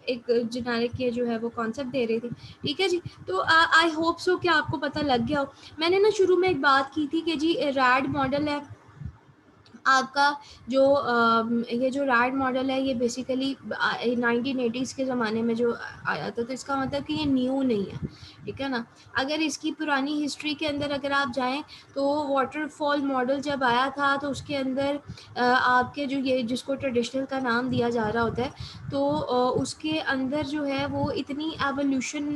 एक जेनेरिक ये जो है वो कॉन्सेप्ट दे रही थी, ठीक है जी। तो आई होप सो कि आपको पता लग गया हो। मैंने ना शुरू में एक बात की थी कि जी रैड मॉडल है आपका, जो ये जो रैड मॉडल है ये बेसिकली 1980s के ज़माने में जो आया था, तो इसका मतलब कि ये न्यू नहीं है, ठीक है ना। अगर इसकी पुरानी हिस्ट्री के अंदर अगर आप जाएं तो वाटरफॉल मॉडल जब आया था तो उसके अंदर आपके जो ये जिसको ट्रेडिशनल का नाम दिया जा रहा होता है, तो उसके अंदर जो है वो इतनी एवोल्यूशन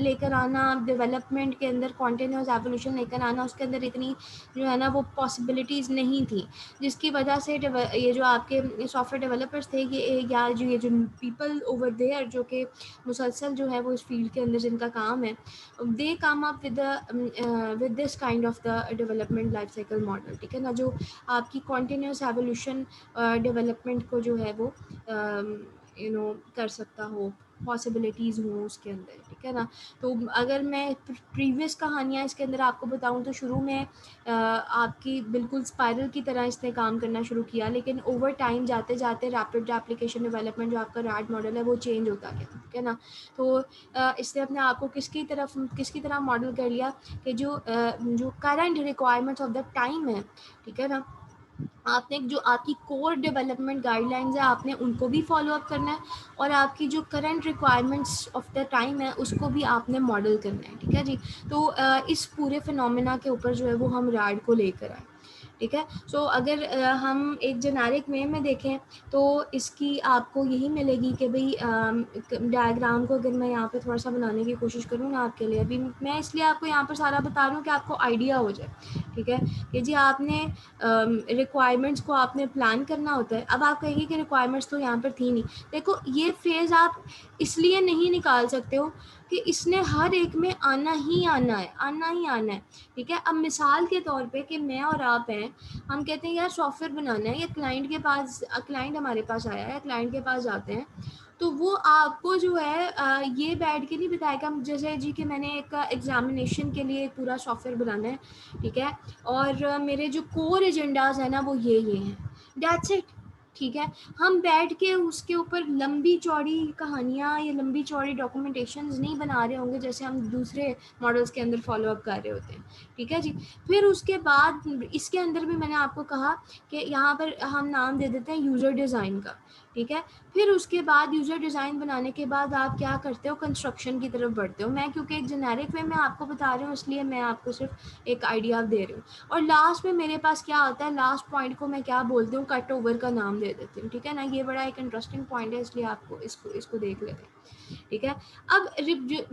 लेकर आना, डेवलपमेंट के अंदर कॉन्टिन्यूस एवोल्यूशन लेकर आना, उसके अंदर इतनी जो है ना वो पॉसिबिलिटीज़ नहीं थी, जिसकी वजह से ये जो आपके सॉफ्टवेयर डेवलपर्स थे ये जो पीपल ओवर देयर जो कि मुसलसल जो है वो इस फील्ड के अंदर जिनका काम है, they come up with this kind of the development life cycle model, ठीक है ना, जो आपकी कॉन्टिन्यूस एवोल्यूशन डेवलपमेंट को जो है वो कर सकता हो, पॉसिबिलिटीज़ हों उसके अंदर, ठीक है ना। तो अगर मैं प्रीवियस कहानियाँ इसके अंदर आपको बताऊँ तो शुरू में आपकी बिल्कुल स्पाइरल की तरह इसने काम करना शुरू किया, लेकिन ओवर टाइम जाते जाते रैपिड एप्लीकेशन डेवलपमेंट जो आपका रैड मॉडल है वो चेंज होता गया, ठीक है ना। तो इसने अपने आप को किसकी तरह मॉडल कर लिया कि जो current requirements of the time है, ठीक है ना, आपने जो आपकी कोर डेवलपमेंट गाइडलाइंस है आपने उनको भी फॉलो अप करना है, और आपकी जो current requirements of the time है उसको भी आपने मॉडल करना है, ठीक है जी। तो इस पूरे फिनोमेना के ऊपर जो है वो हम रैड को लेकर आए, ठीक है। सो अगर हम एक जेनेरिक वे में देखें तो इसकी आपको यही मिलेगी कि भाई डायग्राम को अगर मैं यहाँ पे थोड़ा सा बनाने की कोशिश करूँ ना आपके लिए, अभी मैं इसलिए आपको यहाँ पर सारा बता रही हूँ कि आपको आइडिया हो जाए, ठीक है, कि जी आपने रिक्वायरमेंट्स को आपने प्लान करना होता है। अब आप कहेंगे कि रिक्वायरमेंट्स तो यहाँ पर थी नहीं, देखो ये फेज़ आप इसलिए नहीं निकाल सकते हो कि इसने हर एक में आना ही आना है, ठीक है। अब मिसाल के तौर पे कि मैं और आप हैं, हम कहते हैं यार सॉफ्टवेयर बनाना है, या क्लाइंट हमारे पास आया है, क्लाइंट के पास जाते हैं, तो वो आपको जो है ये बैठ के नहीं बताएगा जैसे जी कि मैंने एक एग्जामिनेशन के लिए पूरा सॉफ्टवेयर बनाना है, ठीक है, और मेरे जो कोर एजेंडाज है ना वो ये हैं, दैट्स इट, ठीक है। हम बैठ के उसके ऊपर लंबी चौड़ी कहानियाँ या लंबी चौड़ी डॉक्यूमेंटेशंस नहीं बना रहे होंगे जैसे हम दूसरे मॉडल्स के अंदर फॉलो अप कर रहे होते हैं, ठीक है जी। फिर उसके बाद इसके अंदर भी मैंने आपको कहा कि यहाँ पर हम नाम दे देते हैं यूज़र डिज़ाइन का, ठीक है। फिर उसके बाद यूज़र डिज़ाइन बनाने के बाद आप क्या करते हो, कंस्ट्रक्शन की तरफ बढ़ते हो। मैं क्योंकि एक जेनेरिक वे में आपको बता रही हूँ इसलिए मैं आपको सिर्फ एक आइडिया दे रही हूँ, और लास्ट में मेरे पास क्या होता है, लास्ट पॉइंट को मैं क्या बोलती हूँ, कट ओवर का नाम दे देती हूँ, ठीक है ना। ये बड़ा एक इंटरेस्टिंग पॉइंट है इसलिए आपको इसको देख लेते हैं, ठीक है। अब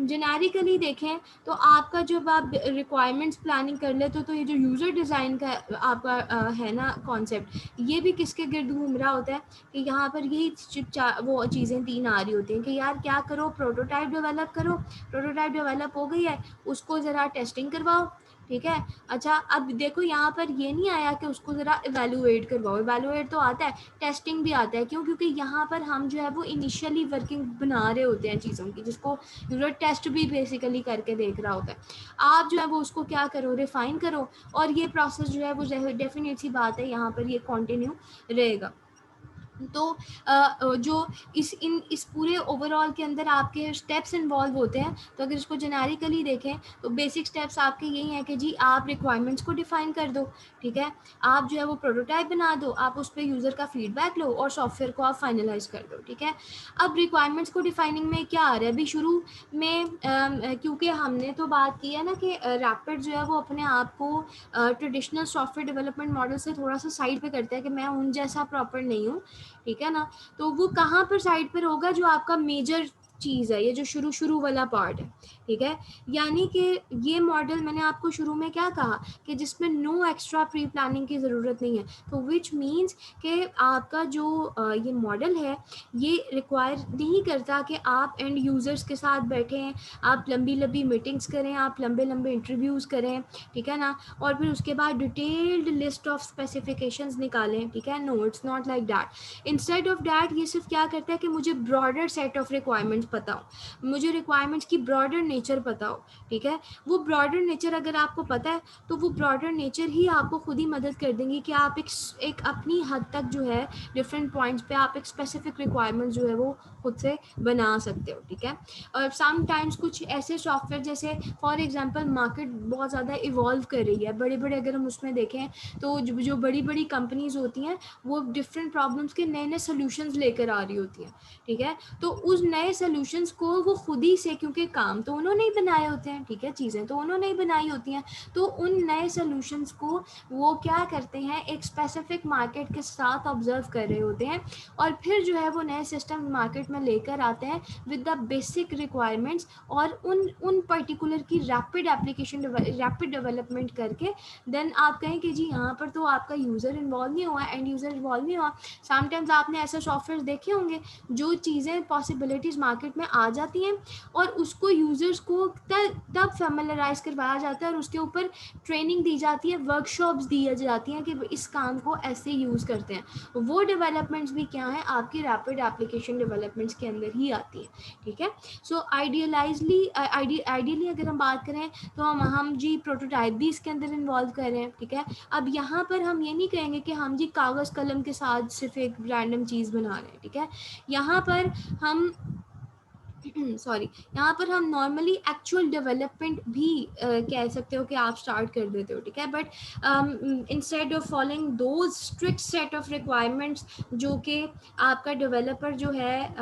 जेनेरिकली देखें तो आपका जब आप रिक्वायरमेंट्स प्लानिंग कर लेते हो तो ये जो यूज़र डिज़ाइन का आपका है ना कॉन्सेप्ट, ये भी किसके गिर्द घूम रहा होता है कि यहाँ पर यही वो चीज़ें तीन आ रही होती हैं कि यार क्या करो, प्रोटोटाइप डेवलप करो, प्रोटोटाइप डेवलप हो गई है उसको ज़रा टेस्टिंग करवाओ, ठीक है। अच्छा अब देखो यहाँ पर ये नहीं आया कि उसको ज़रा इवेलुएट करवाओ, इवेलुएट तो आता है, टेस्टिंग भी आता है, क्यों, क्योंकि यहाँ पर हम जो है वो इनिशियली वर्किंग बना रहे होते हैं चीज़ों की, जिसको यूज़र टेस्ट भी बेसिकली करके देख रहा होता है। आप जो है वो उसको क्या करो, रिफाइन करो, और ये प्रोसेस जो है वो डेफिनेट सी बात है यहाँ पर ये कंटिन्यू रहेगा। तो जो इस पूरे ओवरऑल के अंदर आपके स्टेप्स इन्वॉल्व होते हैं, तो अगर इसको जेनेरिकली देखें तो बेसिक स्टेप्स आपके यही हैं कि जी आप रिक्वायरमेंट्स को डिफाइन कर दो, ठीक है, आप जो है वो प्रोटोटाइप बना दो, आप उस पर यूज़र का फीडबैक लो और सॉफ्टवेयर को आप फाइनलाइज कर दो, ठीक है। अब रिक्वायरमेंट्स को डिफाइनिंग में क्या आ रहा है, अभी शुरू में क्योंकि हमने तो बात की है ना कि रैपिड जो है वो अपने आप को ट्रेडिशनल सॉफ्टवेयर डेवलपमेंट मॉडल से थोड़ा सा साइड पे करता है कि मैं उन जैसा प्रॉपर नहीं हूँ, ठीक है ना। तो वो कहाँ पर साइड पर होगा, जो आपका मेजर चीज़ है, ये जो शुरू वाला पार्ट है, ठीक है। यानी कि ये मॉडल मैंने आपको शुरू में क्या कहा कि जिसमें नो एक्स्ट्रा प्री प्लानिंग की ज़रूरत नहीं है, तो विच मीन्स कि आपका जो ये मॉडल है ये रिक्वायर नहीं करता कि आप एंड यूज़र्स के साथ बैठें, आप लंबी लंबी मीटिंग्स करें, आप लंबे लंबे इंटरव्यूज़ करें, ठीक है ना, और फिर उसके बाद डिटेल्ड लिस्ट ऑफ स्पेसिफिकेशंस निकालें, ठीक है। No, it's not like that. Instead of that ये सिर्फ क्या करता है कि मुझे broader set of requirements requirements पता हो, मुझे रिक्वायरमेंट्स की ब्रॉडर नेचर पता हो, ठीक है। वो ब्रॉडर नेचर अगर आपको पता है तो वो ब्रॉडर नेचर ही आपको खुद ही मदद कर देंगी कि आप एक अपनी हद तक जो है डिफरेंट पॉइंट्स पे आप एक स्पेसिफिक रिक्वायरमेंट जो है वो खुद से बना सकते हो, ठीक है। और समटाइम्स कुछ ऐसे सॉफ्टवेयर जैसे फॉर एग्जांपल मार्केट बहुत ज़्यादा इवॉल्व कर रही है, बड़े बड़े अगर हम उसमें देखें तो जो बड़ी बड़ी कंपनीज होती हैं वो डिफरेंट प्रॉब्लम्स के नए नए सोल्यूशंस लेकर आ रही होती हैं, ठीक है। तो उस नए सोल्यूशंस को वो खुद ही से, क्योंकि काम तो उन्होंने ही बनाए होते हैं, ठीक है, चीज़ें तो उन्होंने ही बनाई होती हैं, तो उन नए सोल्यूशंस को वो क्या करते हैं एक स्पेसिफिक मार्केट के साथ ऑब्जर्व कर रहे होते हैं और फिर जो है वो नए सिस्टम मार्केट में लेकर आते हैं विद द बेसिक रिक्वायरमेंट्स और उन पर्टिकुलर की रैपिड एप्लीकेशन रैपिड डेवलपमेंट करके देन आप कहें कि जी यहाँ पर तो आपका यूज़र इन्वॉल्व नहीं हुआ, एंड यूज़र इन्वॉल्व नहीं हुआ। समटाइम्स आपने ऐसे सॉफ्टवेयर देखे होंगे जो चीज़ें पॉसिबिलिटीज़ मार्केट में आ जाती हैं और उसको यूज़र्स को तब फेमिलराइज करवाया जाता है और उसके ऊपर ट्रेनिंग दी जाती है, वर्कशॉप्स दी जाती हैं कि इस काम को ऐसे यूज़ करते हैं। वो डेवलपमेंट्स भी क्या है आपकी रैपिड एप्लीकेशन डेवलपमेंट्स के अंदर ही आती है, ठीक है। सो आइडियली अगर हम बात करें तो हम जी प्रोटोटाइप भी इसके अंदर इन्वॉल्व कर रहे हैं, ठीक है। अब यहाँ पर हम ये नहीं कहेंगे कि हम जी कागज़ कलम के साथ सिर्फ एक रैंडम चीज़ बना रहे हैं, ठीक है। यहाँ पर हम सॉरी यहाँ पर हम नॉर्मली एक्चुअल डेवलपमेंट भी कह सकते हो कि आप स्टार्ट कर देते हो, ठीक है। But instead of following those strict set of requirements जो कि आपका डेवलपर जो है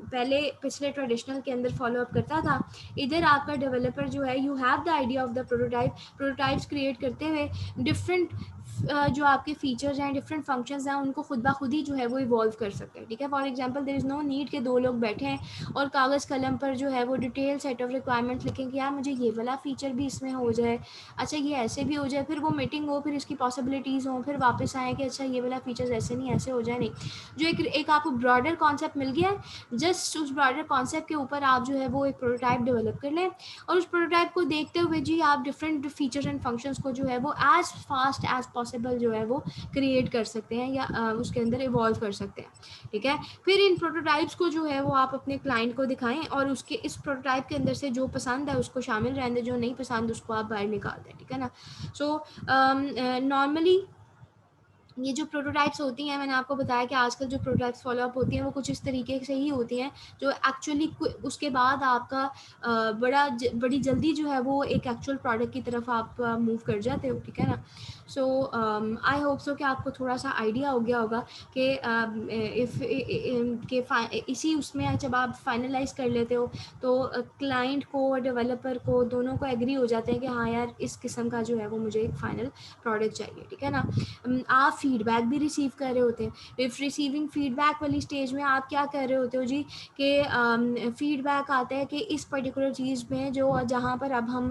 पहले पिछले ट्रेडिशनल के अंदर फॉलो अप करता था, इधर आपका डेवलपर जो है you have the idea of the prototypes create करते हुए डिफरेंट जो आपके फीचर्स हैं डिफरेंट फंक्शंस हैं उनको खुद ब खुद ही जो है वो इवॉल्व कर सकते हैं, ठीक है। For example there is no need कि दो लोग बैठे हैं और कागज़ कलम पर जो है वो डिटेल सेट ऑफ रिक्वायरमेंट्स लिखें कि यार मुझे ये वाला फ़ीचर भी इसमें हो जाए, अच्छा ये ऐसे भी हो जाए, फिर वो मीटिंग हो, फिर इसकी पॉसिबिलिटीज़ हों, फिर वापस आएँ कि अच्छा ये वाला फ़ीचर्स ऐसे नहीं ऐसे हो जाए। नहीं, जो एक आपको ब्रॉडर कॉन्सेप्ट मिल गया है, जस्ट उस ब्रॉडर कॉन्सेप्ट के ऊपर आप जो है वो एक प्रोटोटाइप डेवलप कर लें और उस प्रोटोटाइप को देखते हुए जी आप डिफरेंट फीचर्स एंड फंक्शंस को जो है वो एज फास्ट एज पॉसिबल जो है वो क्रिएट कर सकते हैं या उसके अंदर इवॉल्व कर सकते हैं, ठीक है। फिर इन प्रोटोटाइप्स को जो है वो आप अपने क्लाइंट को दिखाएं और उसके इस प्रोटोटाइप के अंदर से जो पसंद है उसको शामिल रहने दें, जो नहीं पसंद उसको आप बाहर निकाल दें, ठीक है ना। सो नॉर्मली ये जो प्रोटोटाइप्स होती हैं, मैंने आपको बताया कि आजकल जो प्रोटोटाइप्स फॉलोअप होती हैं वो कुछ इस तरीके से ही होती हैं जो एक्चुअली उसके बाद आपका बड़ी जल्दी जो है वो एक एक्चुअल प्रोडक्ट की तरफ आप मूव कर जाते हो, ठीक है ना। सो आई होप सो कि आपको थोड़ा सा आइडिया हो गया होगा कि इसी उसमें जब आप फाइनलाइज कर लेते हो तो क्लाइंट को और डेवलपर को दोनों को एग्री हो जाते हैं कि हाँ यार इस किस्म का जो है वो मुझे एक फ़ाइनल प्रोडक्ट चाहिए, ठीक है ना। आप फीडबैक भी रिसीव कर रहे होते हैं। इफ रिसीविंग फीडबैक वाली स्टेज में आप क्या कर रहे होते हो जी कि फीडबैक आता है कि इस पर्टिकुलर चीज़ में जो जहाँ पर अब हम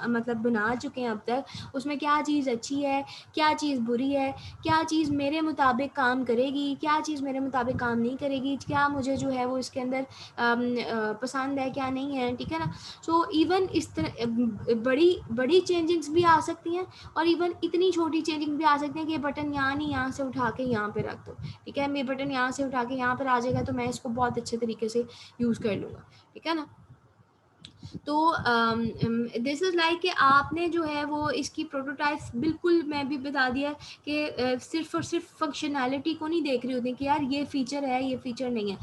मतलब बना चुके हैं अब तक उसमें क्या चीज़ अच्छी है, क्या चीज़ बुरी है, क्या चीज़ मेरे मुताबिक काम करेगी, क्या चीज़ मेरे मुताबिक काम नहीं करेगी, क्या मुझे जो है वो इसके अंदर पसंद है क्या नहीं है, ठीक है ना। सो इवन इस तरह बड़ी बड़ी चेंजिंग्स भी आ सकती हैं और इवन इतनी छोटी चेंजिंग भी आ सकती है कि ये बटन यहाँ नहीं यहाँ से उठा के यहाँ पे रख दो, ठीक है। ये बटन यहाँ से उठा के यहाँ पर आ जाएगा तो मैं इसको बहुत अच्छे तरीके से यूज़ कर लूँगा, ठीक है ना। तो दिस इज़ लाइक कि आपने जो है वो इसकी प्रोटोटाइप बिल्कुल मैं भी बता दिया कि सिर्फ और सिर्फ फंक्शनैलिटी को नहीं देख रही होती कि यार ये फ़ीचर है ये फ़ीचर नहीं है।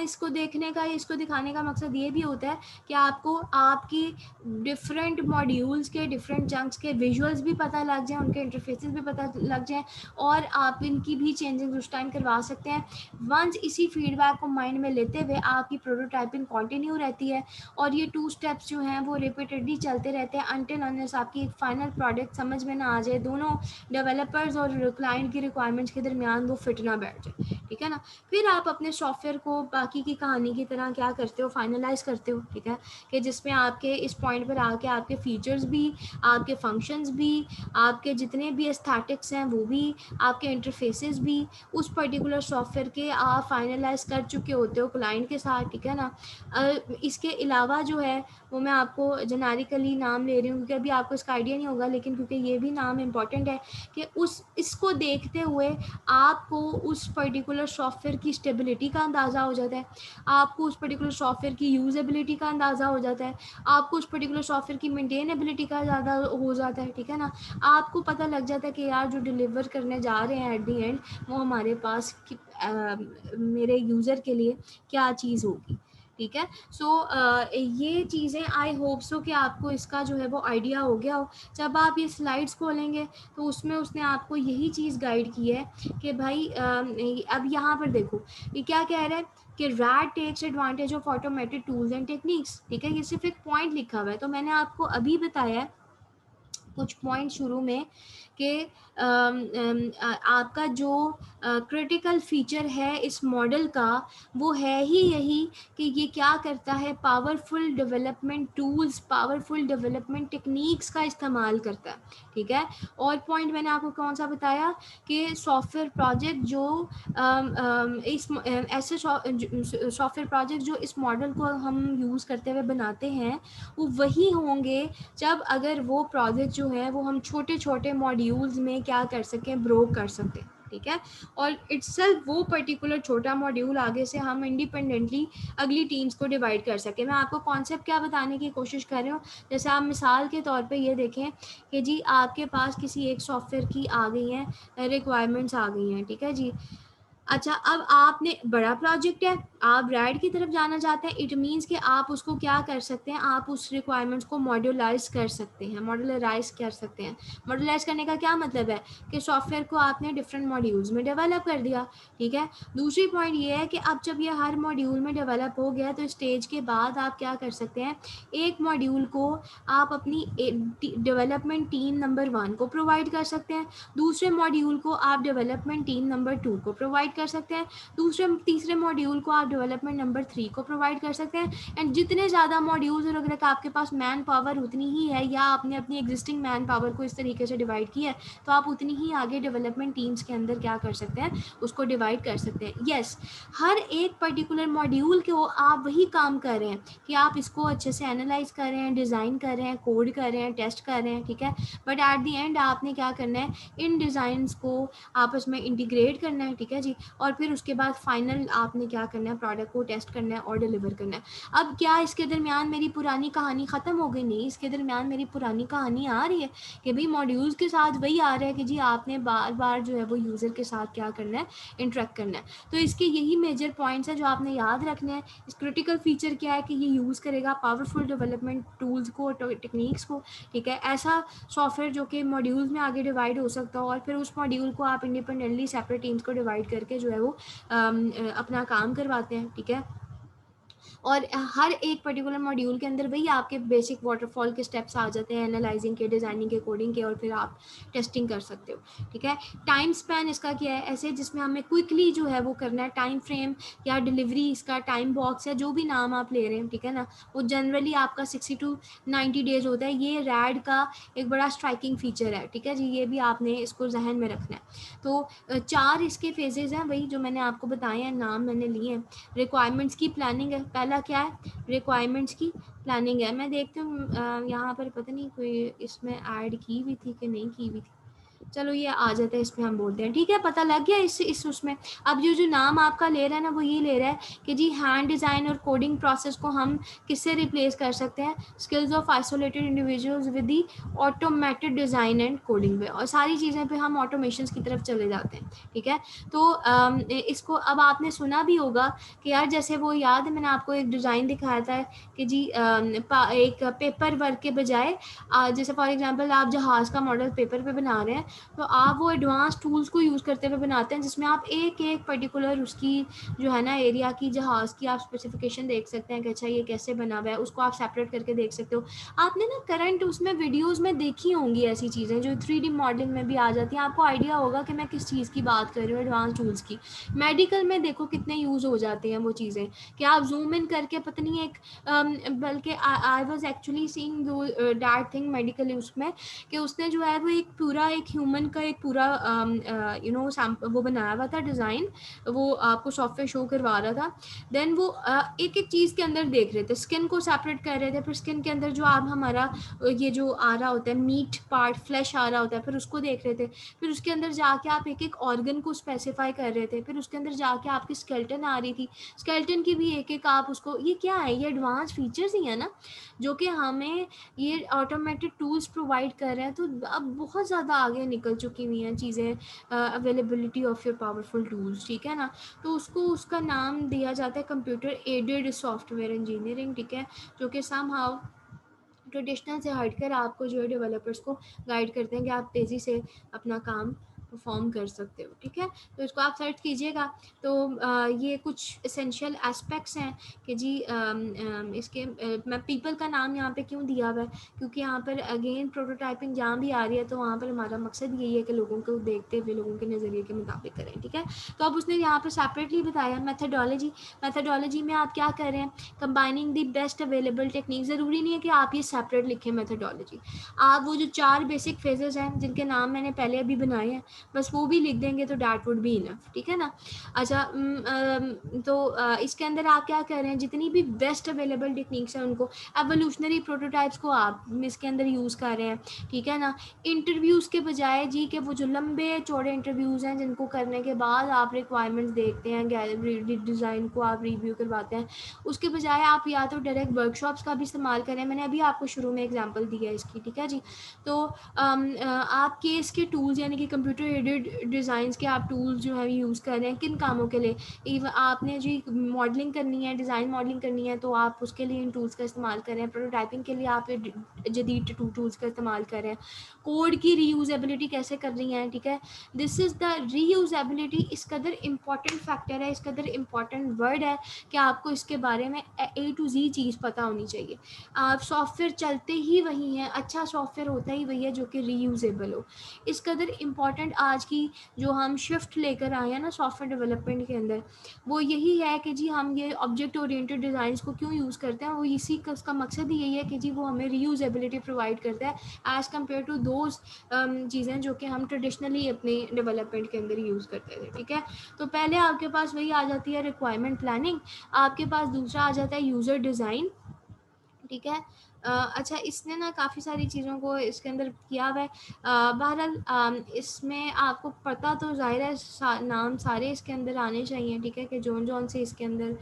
इसको देखने का इसको दिखाने का मकसद ये भी होता है कि आपको आपकी डिफरेंट मॉड्यूल्स के डिफरेंट चंक्स के विजुअल्स भी पता लग जाए, उनके इंटरफेसेस भी पता लग जाए और आप इनकी भी चेंजिंग उस टाइम करवा सकते हैं। वंस इसी फीडबैक को माइंड में लेते हुए आपकी प्रोटोटाइपिंग कंटिन्यू रहती है और ये 2 स्टेप्स जो हैं वो रिपीटेडली चलते रहते हैं अनटिल अनलेस आपकी एक फाइनल प्रोडक्ट समझ में ना आ जाए, दोनों डेवलपर्स और क्लाइंट की रिक्वायरमेंट्स के दरमियान वो फिट ना बैठ जाए, ठीक है ना। फिर आप अपने सॉफ्टवेयर को बाकी की कहानी की तरह क्या करते हो, फाइनलाइज करते हो, ठीक है, कि जिसमें आपके इस पॉइंट पर आके आपके फीचर्स भी, आपके फंक्शंस भी, आपके जितने भी एस्थेटिक्स हैं वो भी, आपके इंटरफेसेस भी उस पर्टिकुलर सॉफ्टवेयर के आप फाइनलाइज कर चुके होते हो क्लाइंट के साथ, ठीक है ना। इसके अलावा जो है वो मैं आपको जेनेरिकली नाम ले रही हूँ क्योंकि अभी आपको इसका आइडिया नहीं होगा, लेकिन क्योंकि ये भी नाम इम्पॉर्टेंट है कि इसको देखते हुए आपको उस पर्टिकुलर सॉफ्टवेयर की स्टेबिलिटी का अंदाज़ा हो जाता है, आपको उस पर्टिकुलर सॉफ्टवेयर की यूजेबिलिटी का अंदाज़ा हो जाता है, आपको उस पर्टिकुलर सॉफ्टवेयर की मेंटेनेबिलिटी का ज़्यादा हो जाता है, ठीक है ना। आपको पता लग जाता है कि यार जो डिलीवर करने जा रहे हैं एट दी एंड वो हमारे पास मेरे यूज़र के लिए क्या चीज़ होगी, ठीक है। सो ये चीज़ें आई होप सो कि आपको इसका जो है वो आइडिया हो गया हो। जब आप ये स्लाइड्स खोलेंगे तो उसमें उसने आपको यही चीज़ गाइड की है कि भाई अब यहाँ पर देखो ये क्या कह रहा है कि RAD takes advantage of automated tools and techniques, ठीक है। ये सिर्फ एक पॉइंट लिखा हुआ है, तो मैंने आपको अभी बताया कुछ पॉइंट शुरू में कि आपका जो क्रिटिकल फीचर है इस मॉडल का वो है ही यही कि ये क्या करता है, powerful development tools, powerful development techniques का इस्तेमाल करता है, ठीक है। और पॉइंट मैंने आपको कौन सा बताया कि सॉफ्टवेयर प्रोजेक्ट जो इस ऐसे सॉफ्टवेयर प्रोजेक्ट जो इस मॉडल को हम यूज़ करते हुए बनाते हैं वो वही होंगे जब अगर वो प्रोजेक्ट जो है वो हम छोटे छोटे मॉड्यूल्स में क्या कर सकें, ब्रो कर सकें, ठीक है। और इट्सल्फ वो पर्टिकुलर छोटा मॉड्यूल आगे से हम इंडिपेंडेंटली अगली टीम्स को डिवाइड कर सकें। मैं आपको कॉन्सेप्ट क्या बताने की कोशिश कर रही हूँ, जैसे आप मिसाल के तौर पे ये देखें कि जी आपके पास किसी एक सॉफ्टवेयर की आ गई हैं रिक्वायरमेंट्स आ गई हैं, ठीक है जी। अच्छा, अब आपने बड़ा प्रोजेक्ट है, आप रैड की तरफ जाना चाहते हैं, इट मीन्स कि आप उसको क्या कर सकते हैं, आप उस रिक्वायरमेंट्स को मॉड्यूलाइज कर सकते हैं, मॉड्यूलराइज कर सकते हैं। मॉड्यूलाइज करने का क्या मतलब है कि सॉफ्टवेयर को आपने डिफरेंट मॉड्यूल्स में डेवलप कर दिया, ठीक है। दूसरी पॉइंट ये है कि अब जब ये हर मॉड्यूल में डेवलप हो गया तो स्टेज के बाद आप क्या कर सकते हैं, एक मॉड्यूल को आप अपनी डेवलपमेंट टीम नंबर 1 को प्रोवाइड कर सकते हैं, दूसरे मॉड्यूल को आप डेवलपमेंट टीम नंबर 2 को प्रोवाइड कर सकते हैं, तीसरे मॉड्यूल को आप डेवलपमेंट नंबर 3 को प्रोवाइड कर सकते हैं। एंड जितने ज़्यादा मॉड्यूल्स और अगर आपके पास मैन पावर उतनी ही है या आपने अपनी एग्जिस्टिंग मैन पावर को इस तरीके से डिवाइड किया है तो आप उतनी ही आगे डेवलपमेंट टीम्स के अंदर क्या कर सकते हैं, उसको डिवाइड कर सकते हैं। यस, हर एक पर्टिकुलर मॉड्यूल को आप वही काम कर रहे हैं कि आप इसको अच्छे से एनालाइज कर रहे हैं, डिज़ाइन कर रहे हैं, कोड कर रहे हैं, टेस्ट कर रहे हैं, ठीक है। बट एट दी एंड आपने क्या करना है, इन डिज़ाइंस को आपस में इंटीग्रेट करना है, ठीक है जी। और फिर उसके बाद फाइनल आपने क्या करना है, प्रोडक्ट को टेस्ट करना है और डिलीवर करना है। अब क्या इसके दरमियान मेरी पुरानी कहानी ख़त्म हो गई? नहीं, इसके दरमियान मेरी पुरानी कहानी आ रही है कि भाई मॉड्यूल्स के साथ वही आ रहा है कि जी आपने बार बार जो है वो यूज़र के साथ क्या करना है, इंटरेक्ट करना है। तो इसके यही मेजर पॉइंट्स हैं जो आपने याद रखने हैं। इस क्रिटिकल फीचर क्या है कि ये यूज़ करेगा पावरफुल डेवलपमेंट टूल्स को, टेक्निक्स को, ठीक है। ऐसा सॉफ्टवेयर जो कि मॉड्यूल्स में आगे डिवाइड हो सकता हो और फिर उस मॉड्यूल को आप इंडिपेंडेंटली सेपरेट टीम्स को डिवाइड करके जो है वो अपना काम करवाते हैं, ठीक है। और हर एक पर्टिकुलर मॉड्यूल के अंदर वही आपके बेसिक वाटरफॉल के स्टेप्स आ जाते हैं, एनालाइजिंग के, डिज़ाइनिंग के, कोडिंग के, और फिर आप टेस्टिंग कर सकते हो, ठीक है। टाइम स्पैन इसका क्या है, ऐसे जिसमें हमें क्विकली जो है वो करना है, टाइम फ्रेम या डिलीवरी, इसका टाइम बॉक्स या जो भी नाम आप ले रहे हैं, ठीक है ना, वो जनरली आपका 60 to 90 डेज होता है। ये रैड का एक बड़ा स्ट्राइकिंग फीचर है, ठीक है जी, ये भी आपने इसको जहन में रखना है। तो 4 इसके फेजेज़ हैं, वही जो मैंने आपको बताए हैं, नाम मैंने लिए हैं। रिक्वायरमेंट्स की प्लानिंग है, पहला क्या है, रिक्वायरमेंट्स की प्लानिंग है। मैं देखती हूँ यहाँ पर पता नहीं कोई इसमें ऐड की हुई थी कि नहीं की हुई थी, चलो ये आ जाता है, इस पर हम बोलते हैं, ठीक है। पता लग गया इस उसमें। अब जो नाम आपका ले रहा है ना वो ये ले रहा है कि जी हैंड डिज़ाइन और कोडिंग प्रोसेस को हम किससे रिप्लेस कर सकते हैं, skills of isolated individuals with the automated design and coding पे, और सारी चीज़ें पे हम ऑटोमेशन की तरफ चले जाते हैं, ठीक है। तो इसको अब आपने सुना भी होगा कि यार जैसे वो याद है मैंने आपको एक डिज़ाइन दिखाया था कि जी एक पेपर वर्क के बजाय जैसे फॉर एग्जांपल आप जहाज़ का मॉडल पेपर पे बना रहे हैं तो आप वो एडवांस टूल्स को यूज़ करते हुए बनाते हैं जिसमें आप एक एक पर्टिकुलर उसकी जो है ना एरिया की, जहाज़ की आप स्पेसिफिकेशन देख सकते हैं कि अच्छा ये कैसे बना हुआ है, उसको आप सेपरेट करके देख सकते हो। आपने ना करंट उसमें वीडियोज़ में देखी होंगी ऐसी चीज़ें जो 3D मॉडलिंग में भी आ जाती हैं, आपको आइडिया होगा कि मैं किस चीज़ की बात कर रही हूँ, एडवांस टूल्स की। मेडिकल में देखो कितने यूज़ हो जाते हैं वो चीज़ें कि आप जूम इन करके पता नहीं एक बल्कि I was actually seeing that thing medically उसमें कि उसने जो है वो एक पूरा एक ह्यूमन ह्यूमन का एक पूरा वो बनाया हुआ था डिज़ाइन, वो आपको सॉफ्टवेयर शो करवा रहा था। देन वो एक एक चीज़ के अंदर देख रहे थे, स्किन को सेपरेट कर रहे थे, फिर स्किन के अंदर जो आप हमारा ये जो आ रहा होता है मीट पार्ट, फ्लैश आ रहा होता है, फिर उसको देख रहे थे, फिर उसके अंदर जाके आप एक एक ऑर्गन को स्पेसिफाई कर रहे थे, फिर उसके अंदर जाके आपकी स्केलेटन आ रही थी, स्केलेटन की भी एक एक आप उसको, ये क्या है, ये एडवांस फीचर्स ही है ना जो कि हमें ये ऑटोमेटेड टूल्स प्रोवाइड कर रहे हैं। तो अब बहुत ज़्यादा आगे निकल चुकी हुई हैं चीज़ें, availability of your powerful tools, ठीक है ना। तो उसको उसका नाम दिया जाता है कंप्यूटर एडेड सॉफ्टवेयर इंजीनियरिंग, ठीक है, जो कि समहाउ ट्रेडिशनल से हटकर आपको जो है डेवलपर्स को गाइड करते हैं कि आप तेज़ी से अपना काम परफॉर्म कर सकते हो, ठीक है। तो इसको आप सर्च कीजिएगा। तो ये कुछ एसेंशियल एस्पेक्ट्स हैं कि जी इसके मैं पीपल का नाम यहाँ पे क्यों दिया हुआ है, क्योंकि यहाँ पर अगेन प्रोटोटाइपिंग जहाँ भी आ रही है तो वहाँ पर हमारा मकसद यही है कि लोगों को देखते हुए लोगों के नज़रिए के मुताबिक करें, ठीक है। तो अब उसने यहाँ पर सेपरेटली बताया मैथडोलॉजी में आप क्या कर रहे हैं, combining the best available technique. ज़रूरी नहीं है कि आप ये सेपरेट लिखें मैथडोलॉजी, आप वो जो 4 बेसिक फेजेस हैं जिनके नाम मैंने पहले अभी बनाए हैं बस वो भी लिख देंगे तो डैट वुड बी इनफ, ठीक है ना। अच्छा तो इसके अंदर आप क्या कर रहे हैं, जितनी भी बेस्ट अवेलेबल टेक्निक्स हैं उनको, एवोल्यूशनरी प्रोटोटाइप्स को आप इसके अंदर यूज़ कर रहे हैं, ठीक है ना। इंटरव्यूज़ के बजाय जी के वो जो लंबे चौड़े इंटरव्यूज़ हैं जिनको करने के बाद आप रिक्वायरमेंट्स देखते हैं, गैलरी डिज़ाइन को आप रिव्यू करवाते हैं, उसके बजाय आप या तो डायरेक्ट वर्कशॉप्स का भी इस्तेमाल करें। मैंने अभी आपको शुरू में एग्जांपल दिया है इसकी, ठीक है जी। तो आप केस के टूल्स यानी कि कंप्यूटर एडेड डिज़ाइंस के आप टूल्स जो है यूज़ कर रहे हैं किन कामों के लिए, इवन आपने जी मॉडलिंग करनी है, डिज़ाइन मॉडलिंग करनी है तो आप उसके लिए इन टूल्स का इस्तेमाल कर रहे हैं, प्रोटोटाइपिंग के लिए आप जदीद टूल्स का इस्तेमाल कर रहे हैं, कोड की रीयूजेबिलिटी कैसे कर रही हैं, ठीक है। दिस इज़ द रीयूजेबिलिटी, इस कदर इम्पॉर्टेंट फैक्टर है, इस कदर इम्पॉर्टेंट वर्ड है कि आपको इसके बारे में A to Z चीज़ पता होनी चाहिए। आप सॉफ्टवेयर चलते ही वही हैं, अच्छा सॉफ्टवेयर होता ही वही है जो कि रीयूजेबल हो। इस कदर इम्पॉर्टेंट आज की जो हम शिफ्ट लेकर आए हैं ना सॉफ्टवेयर डेवलपमेंट के अंदर, वो यही है कि जी हम ये ऑब्जेक्ट ओरिएंटेड डिज़ाइंस को क्यों यूज़ करते हैं, वो इसी का उसका मकसद ही यही है कि जी वो हमें रीयूजेबिलिटी प्रोवाइड करता है एज़ कम्पेयर टू दोज चीज़ें जो कि हम ट्रेडिशनली अपने डेवलपमेंट के अंदर यूज़ करते थे, ठीक है। तो पहले आपके पास वही आ जाती है रिक्वायरमेंट प्लानिंग, आपके पास दूसरा आ जाता है यूज़र डिज़ाइन, ठीक है। अच्छा इसने ना काफ़ी सारी चीज़ों को इसके अंदर किया हुआ है। बहरहाल इसमें आपको पता तो ज़ाहिर है नाम सारे इसके अंदर आने चाहिए, ठीक है, कि जौन से इसके अंदर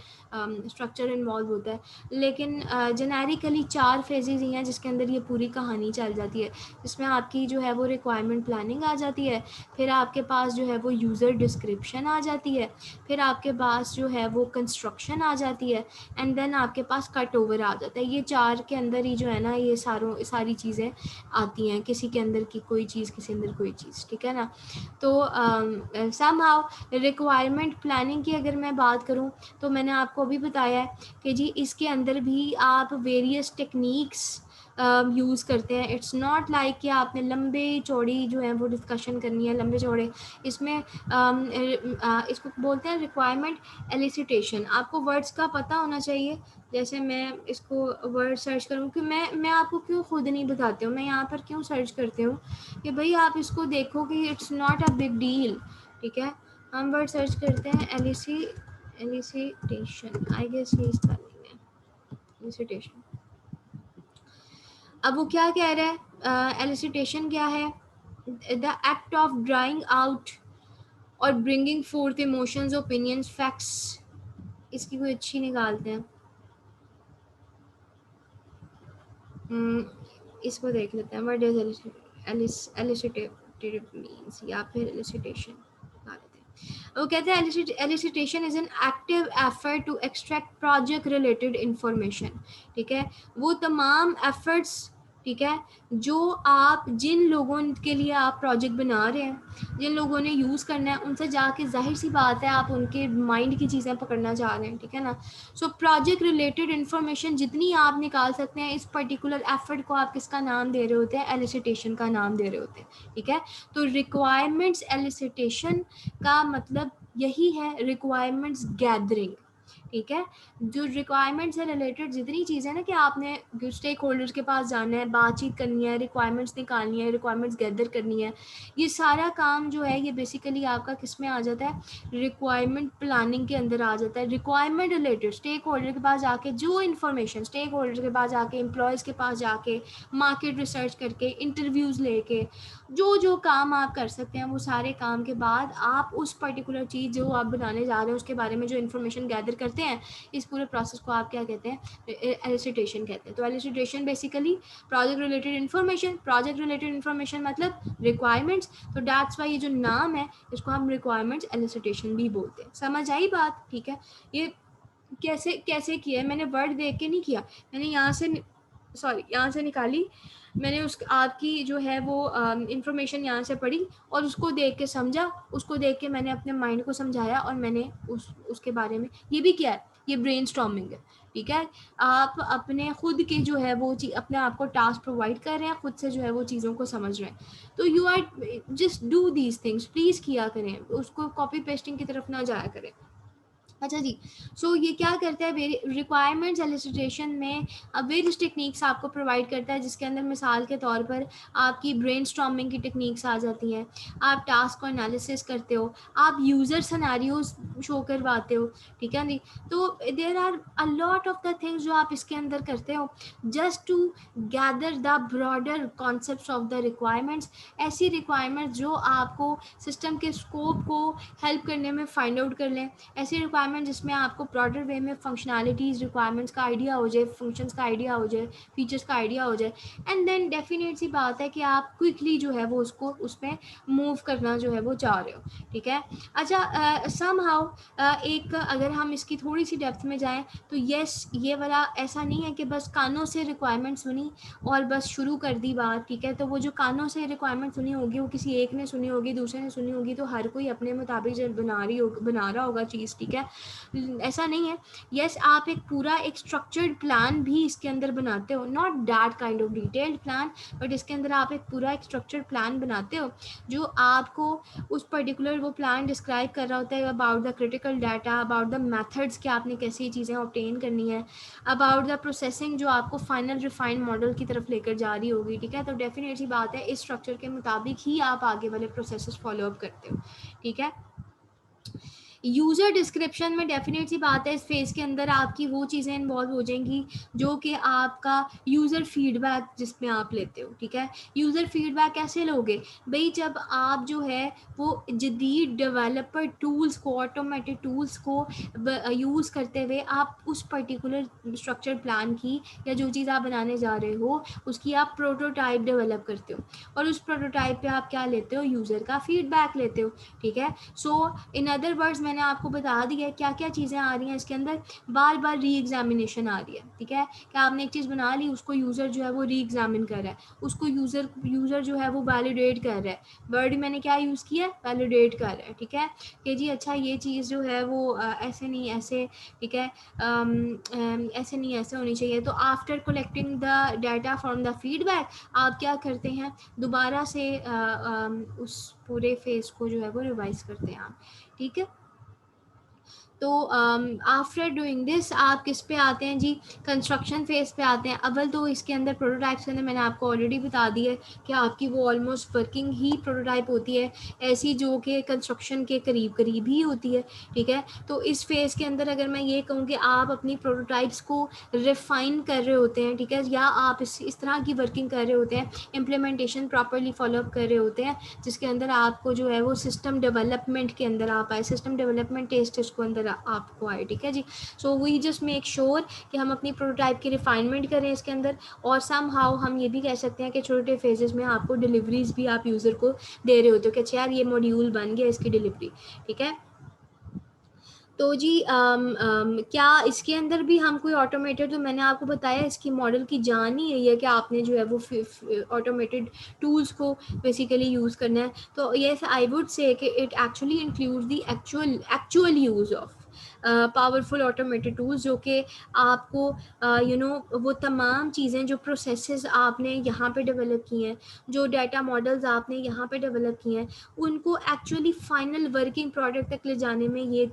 स्ट्रक्चर इन्वॉल्व होता है, लेकिन जेनेरिकली 4 फेजेज़ ही हैं जिसके अंदर ये पूरी कहानी चल जाती है। जिसमें आपकी जो है वो रिक्वायरमेंट प्लानिंग आ जाती है, फिर आपके पास जो है वो यूज़र डिस्क्रिप्शन आ जाती है, फिर आपके पास जो है वो कंस्ट्रक्शन आ जाती है, एंड देन आपके पास कट ओवर आ जाता है। ये 4 के अंदर ही जो है ना ये सारी चीज़ें आती हैं, किसी के अंदर की कोई चीज़, किसी अंदर कोई चीज़, ठीक है ना। तो समहाउ रिक्वायरमेंट प्लानिंग की अगर मैं बात करूं तो मैंने आपको अभी बताया है कि जी इसके अंदर भी आप वेरियस टेक्निक्स यूज़ करते हैं। इट्स नॉट लाइक कि आपने लंबे चौड़ी जो है वो डिस्कशन करनी है, लंबे चौड़े। इसमें इसको बोलते हैं रिक्वायरमेंट एलिसिटेशन। आपको वर्ड्स का पता होना चाहिए। जैसे मैं इसको वर्ड सर्च करूँ कि मैं आपको क्यों खुद नहीं बताती हूँ, मैं यहाँ पर क्यों सर्च करती हूँ कि भाई आप इसको देखो कि it's not a big deal, ठीक है। हम वर्ड सर्च करते हैं एलिसिटेशन, आई गेस ये स्पेलिंग है एलिसिटेशन। अब वो क्या कह रहा है, एलिसिटेशन क्या है, the act of drawing out और bringing forth emotions, opinions, facts. इसकी कोई अच्छी निकालते हैं, इसको देख लेते हैं, व्हाट डज एलिसिटेटिव मींस, या फिर एलिसिटेशन निकाल लेते हैं। वो कहते हैं elicitation is an active effort to extract project related information, ठीक है। वो तमाम एफर्ट्स, ठीक है, जो आप जिन लोगों के लिए आप प्रोजेक्ट बना रहे हैं, जिन लोगों ने यूज़ करना है, उनसे जाके जाहिर सी बात है आप उनके माइंड की चीज़ें पकड़ना चाह रहे हैं, ठीक है ना। सो प्रोजेक्ट रिलेटेड इन्फॉर्मेशन जितनी आप निकाल सकते हैं, इस पर्टिकुलर एफर्ट को आप किसका नाम दे रहे होते हैं, एलिसिटेशन का नाम दे रहे होते हैं, ठीक है। तो रिक्वायरमेंट्स एलिसिटेशन का मतलब यही है, रिक्वायरमेंट्स गैदरिंग, ठीक है। जो रिक्वायरमेंट से रिलेटेड जितनी चीज़ें ना कि आपने स्टेक होल्डर्स के पास जाना है, बातचीत करनी है, रिक्वायरमेंट्स निकालनी है, रिक्वायरमेंट्स गैदर करनी है, ये सारा काम जो है ये बेसिकली आपका किस में आ जाता है, रिक्वायरमेंट प्लानिंग के अंदर आ जाता है। रिक्वायरमेंट रिलेटेड स्टेक होल्डर के पास जाके जो इन्फॉर्मेशन, स्टेक होल्डर के पास जाके, एम्प्लॉयज़ के पास जाके, मार्केट रिसर्च करके, इंटरव्यूज़ लेके, जो जो काम आप कर सकते हैं वो सारे काम के बाद आप उस पर्टिकुलर चीज़ जो आप बनाने जा रहे हैं उसके बारे में जो इन्फॉर्मेशन गैदर करते हैं, इस पूरे प्रोसेस को आप क्या कहते हैं, एलिसिटेशन कहते हैं। तो elicitation basically project related information मतलब रिक्वायरमेंट्स। तो दैट्स वाई ये जो नाम है इसको हम रिक्वायरमेंट्स एलिसिटेशन भी बोलते हैं। समझ आई बात? ठीक है। ये कैसे कैसे किया है, मैंने वर्ड देख के नहीं किया, मैंने यहाँ से निकाली, मैंने उस आपकी जो है वो इंफॉर्मेशन यहाँ से पढ़ी और उसको देख के समझा, उसको देख के मैंने अपने माइंड को समझाया और मैंने उसके बारे में ये भी किया है। ये ब्रेनस्टॉर्मिंग है। ठीक है। आप अपने खुद के जो है वो अपने आप को टास्क प्रोवाइड कर रहे हैं, खुद से जो है वो चीज़ों को समझ रहे हैं। तो you are just do these things, please किया करें, उसको कॉपी पेस्टिंग की तरफ ना जाया करें। अच्छा जी। सो ये क्या करता है, रिक्वायरमेंट्स एलिसिटेशन में वेरियस टेक्निक्स आपको प्रोवाइड करता है, जिसके अंदर मिसाल के तौर पर आपकी ब्रेनस्टॉर्मिंग की टेक्निक्स आ जाती हैं, आप टास्क को एनालिसिस करते हो, आप यूज़र सिनेरियोज शो करवाते हो। ठीक है जी। तो there are a lot of the things जो आप इसके अंदर करते हो just to gather the broader concepts of the requirements. ऐसी रिक्वायरमेंट्स जो आपको सिस्टम के स्कोप को हेल्प करने में फाइंड आउट कर लें, ऐसी रिक्वायरमेंट जिसमें आपको ब्रॉडर वे में फंक्शनैलिटीज़ रिक्वायरमेंट्स का आइडिया हो जाए, फंक्शंस का आइडिया हो जाए, फीचर्स का आइडिया हो जाए, एंड देन डेफिनेट सी बात है कि आप क्विकली जो है वो उसको उसमें मूव करना जो है वो चाह रहे हो। ठीक है। अच्छा, सम हाउ एक अगर हम इसकी थोड़ी सी डेप्थ में जाएं तो येस, ये वाला ऐसा नहीं है कि बस कानों से रिक्वायरमेंट सुनी और बस शुरू कर दी बात। ठीक है। तो वो जो कानों से रिक्वायरमेंट सुनी होगी वो किसी एक ने सुनी होगी, दूसरे ने सुनी होगी, तो हर कोई अपने मुताबिक जो बना रहा होगा चीज़। ठीक है। ऐसा नहीं है। यस, आप एक पूरा एक स्ट्रक्चर्ड प्लान भी इसके अंदर बनाते हो, not that kind of detailed plan, but इसके अंदर आप एक पूरा एक स्ट्रक्चर्ड प्लान बनाते हो जो आपको उस पर्टिकुलर वो प्लान डिस्क्राइब कर रहा होता है about the critical data, about the methods कि आपने कैसी चीज़ें ऑब्टेन करनी है, अबाउट द प्रोसेसिंग जो आपको फाइनल रिफाइंड मॉडल की तरफ लेकर जा रही होगी। ठीक है। तो डेफिनेटली बात है इस स्ट्रक्चर के मुताबिक ही आप आगे वाले प्रोसेसेस फॉलो अप करते हो। ठीक है। यूज़र डिस्क्रिप्शन में डेफिनेट सी बात है इस फेज़ के अंदर आपकी वो चीज़ें इन्वॉल्व हो जाएंगी जो कि आपका यूज़र फीडबैक जिसमें आप लेते हो। ठीक है। यूज़र फीडबैक कैसे लोगे भाई, जब आप जो है वो जदीद डेवलपर टूल्स को, ऑटोमेटेड टूल्स को यूज़ करते हुए आप उस पर्टिकुलर स्ट्रक्चर प्लान की या जो चीज़ आप बनाने जा रहे हो उसकी आप प्रोटोटाइप डेवलप करते हो और उस प्रोटोटाइप पे आप क्या लेते हो, यूज़र का फीडबैक लेते हो। ठीक है। सो इन अदर वर्ड्स मैंने आपको बता दिया है क्या क्या चीज़ें आ रही हैं इसके अंदर, बार बार री एग्जामिनेशन आ रही है। ठीक है। कि आपने एक चीज़ बना ली, उसको यूज़र जो है वो री एग्जामिन कर रहा है, उसको यूज़र जो है वो वैलिडेट कर रहा है। वर्ड मैंने क्या यूज़ किया है, वैलिडेट कर रहा है। ठीक है। कि जी अच्छा ये चीज़ जो है वो ऐसे नहीं ऐसे, ठीक है, ऐसे नहीं ऐसे होनी चाहिए। तो after collecting the data from the feedback आप क्या करते हैं, दोबारा से उस पूरे फेज़ को जो है वो रिवाइज करते हैं आप। ठीक है। तो आफ्टर डूइंग दिस आप किस पे आते हैं जी, कंस्ट्रक्शन फेज़ पे आते हैं। अव्वल तो इसके अंदर प्रोटोटाइप्स के अंदर मैंने आपको ऑलरेडी बता दिया है कि आपकी वो ऑलमोस्ट वर्किंग ही प्रोटोटाइप होती है, ऐसी जो कि कंस्ट्रक्शन के करीब करीब ही होती है। ठीक है। तो इस फेज़ के अंदर अगर मैं ये कहूँ कि आप अपनी प्रोटोटाइप्स को रिफाइन कर रहे होते हैं, ठीक है, या आप इस तरह की वर्किंग कर रहे होते हैं, इम्प्लीमेंटेशन प्रॉपरली फॉलोअप कर रहे होते हैं, जिसके अंदर आपको जो है वो सिस्टम डेवलपमेंट के अंदर आप आए, सिस्टम डेवलपमेंट टेस्ट इसको अंदर आपको आए। ठीक है जी। So we just make sure कि हम अपनी प्रोटोटाइप की रिफाइनमेंट करें इसके अंदर, और सम हाउ हम ये भी कह सकते हैं कि छोटे फेजेस में आपको डिलीवरीज भी आप यूज़र को दे रहे होते हो कि अच्छा यार ये मॉड्यूल बन गया, इसकी डिलीवरी। ठीक है। तो जी क्या इसके अंदर भी हम कोई ऑटोमेटेड, तो मैंने आपको बताया इसकी मॉडल की जान ही यही है कि आपने जो है वो ऑटोमेटेड टूल्स को बेसिकली यूज़ करना है। तो येस, आई वुड से कि it actually includes the actual use of powerful automated tools, जो कि आपको वो तमाम चीज़ें जो प्रोसेसेस आपने यहाँ पे डेवलप की हैं, जो डाटा मॉडल्स आपने यहाँ पे डेवलप किए हैं, उनको एक्चुअली फाइनल वर्किंग प्रोडक्ट तक ले जाने में ये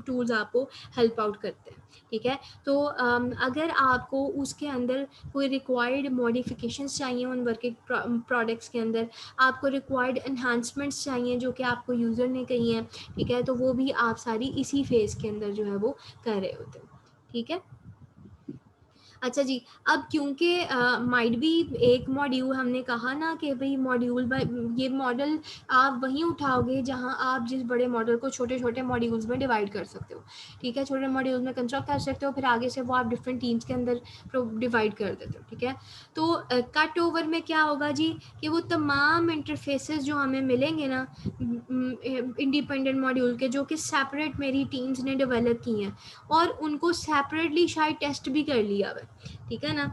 टूल्स आपको हेल्प आउट करते हैं, ठीक है। तो अगर आपको उसके अंदर कोई रिक्वायर्ड मॉडिफिकेशंस चाहिए उन वर्किंग प्रोडक्ट्स के अंदर, आपको रिक्वायर्ड एनहांसमेंट्स चाहिए जो कि आपको यूज़र ने कही हैं, ठीक है, तो वो भी आप सारी इसी फेज़ के अंदर जो है वो कर रहे होते हैं, ठीक है। अच्छा जी, अब क्योंकि माइट बी एक मॉड्यूल हमने कहा ना कि भाई मॉड्यूल ये मॉडल आप वहीं उठाओगे जहां आप जिस बड़े मॉडल को छोटे छोटे मॉड्यूल्स में डिवाइड कर सकते हो, ठीक है, छोटे मॉड्यूल्स में कंस्ट्रक्ट कर सकते हो, फिर आगे से वो आप डिफरेंट टीम्स के अंदर डिवाइड कर देते हो, ठीक है। तो कट ओवर में क्या होगा जी कि वो तमाम इंटरफेसेस जो हमें मिलेंगे ना इंडिपेंडेंट मॉड्यूल के, जो कि सेपरेट मेरी टीम्स ने डेवलप की हैं और उनको सेपरेटली शायद टेस्ट भी कर लिया है, ठीक है ना।